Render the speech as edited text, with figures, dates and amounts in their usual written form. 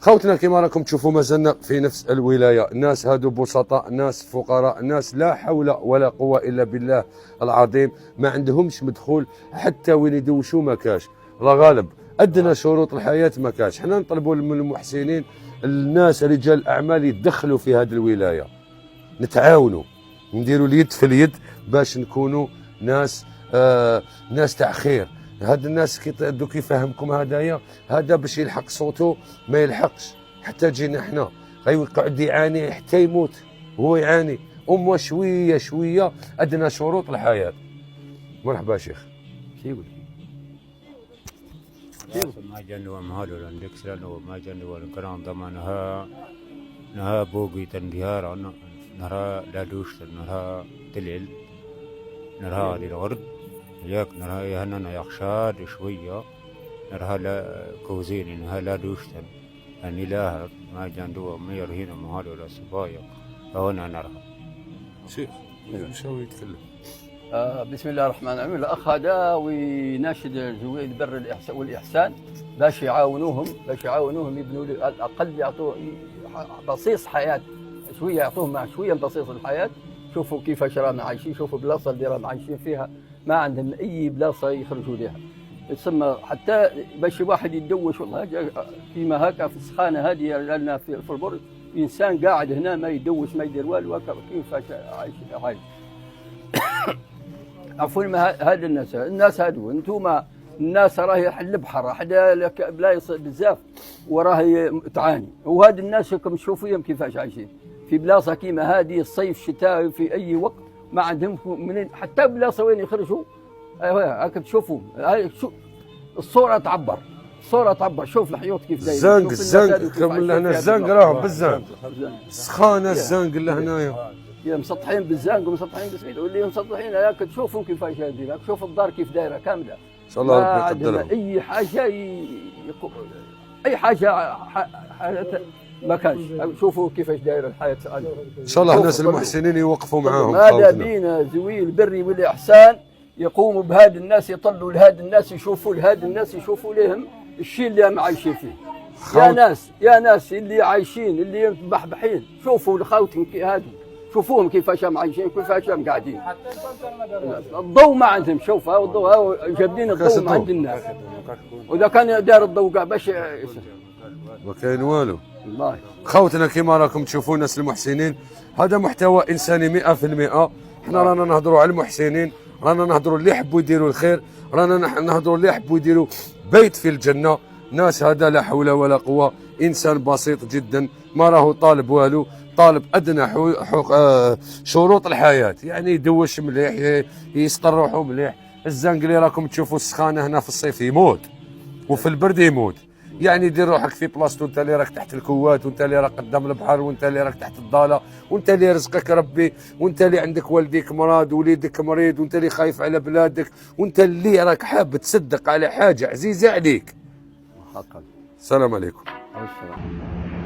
خوتنا كما راكم تشوفوا مازلنا في نفس الولايه، الناس هادو بسطاء، ناس فقراء، ناس لا حول ولا قوه الا بالله العظيم، ما عندهمش مدخول حتى وين يدوشوا ما كاش، الله غالب ادنى شروط الحياه ما كاش. حنا نطلبوا من المحسنين الناس رجال الاعمال يدخلوا في هذه الولايه، نتعاونوا نديروا اليد في اليد باش نكونوا ناس ناس تاع خير. هاد الناس دوك يفهمكم هدايا، هذا باش يلحق صوته ما يلحقش، حتى جينا احنا غيقعد يعاني حتى يموت، هو يعاني امه شويه شويه، ادنى شروط الحياه. مرحبا شيخ. يقول ما جنوا مهالو لندكسرانو ما جنوا الكرام ضمانها نها بوغي تنديار نرى لا دوش نرى تلل نرى للغرب ياك نرى يهننا يخشاد شوية نرى لا كوزين نرى لا دوشتن أني لا ما جندوا ما يرهين مهالو لا سبايا فهنا نرى شيخ شو يتكلم. بسم الله الرحمن الرحيم. الأخ هذا ويناشد ذوي البر والإحسان باش يعاونوهم يبنوا على الأقل يعطوه بصيص حياة شوية، يعطوهم مع شوية بصيص الحياة. شوفوا كيفاش رانا عايشين، شوفوا البلاصة اللي رانا عايشين فيها ما عندهم أي بلاصة يخرجوا لها، تسمى حتى باش واحد يتدوش. والله كيما هكا في السخانة هذه لنا في البرج إنسان قاعد هنا ما يدوش ما يدير والو، كيفاش عايش. عفوا هذا الناس هادو انتوما الناس راهي حل بحر حدا بلايص بزاف وراهي تعاني، وهاد الناس راكم تشوفوهم كيفاش عايشين في بلاصه كيما هذه الصيف شتاء في اي وقت ما عندهم منين حتى بلاصه وين يخرجوا. هاكم تشوفوا الصوره تعبر، شوف الحيوط كيف دايره، الزنق كمل هنا الزنق راهم بالزنق سخانه الزنق اللي هنايا يا مسطحين بالزنق ومسطحين بالسميد، واللي مسطحين هاك تشوفوا كيفاش هذه، شوف الدار كيف دايره كامله ان شاء الله ربي يقدرها. اي حاجه اي حاجه ما كانش. شوفوا كيفاش دايره الحياه ان شاء الله الناس المحسنين يوقفوا معاهم. ماذا بينا ذوي البر والاحسان يقوموا بهاد الناس، يطلوا لهاد الناس، يشوفوا لهاد الناس، يشوفوا لهم الشيء اللي هم عايشين فيه. يا ناس اللي عايشين اللي مبحبحين، شوفوا الخوتهم هادو، شوفوهم كيفاش هم عايشين كيفاش هم قاعدين. الضوء ما عندهم، شوف ها الضوء جابدين الضوء ما عند الناس، واذا كان دار الضوء كاع باش ما كاين والو. والله خوتنا كيما راكم تشوفوا الناس المحسنين، هذا محتوى انساني 100%. احنا رانا نهضروا على المحسنين، رانا نهضروا اللي يحبوا يديروا الخير، رانا نهضروا اللي يحبوا يديروا بيت في الجنه. ناس هذا لا حول ولا قوه، انسان بسيط جدا ما راهو طالب والو، طالب ادنى شروط الحياه، يعني يدوش مليح، يسطر روحه مليح. الزنق اللي راكم تشوفوا السخانه هنا في الصيف يموت وفي البرد يموت، يعني دير روحك في بلاصتو، انت اللي راك تحت الكوات، وانت اللي راك قدام البحر، وانت اللي راك تحت الضاله، وانت اللي رزقك ربي، وانت اللي عندك والديك مرض ووليدك مريض، وانت اللي خايف على بلادك، وانت اللي راك حاب تصدق على حاجه عزيزه عليك. حقا. السلام عليكم. السلام.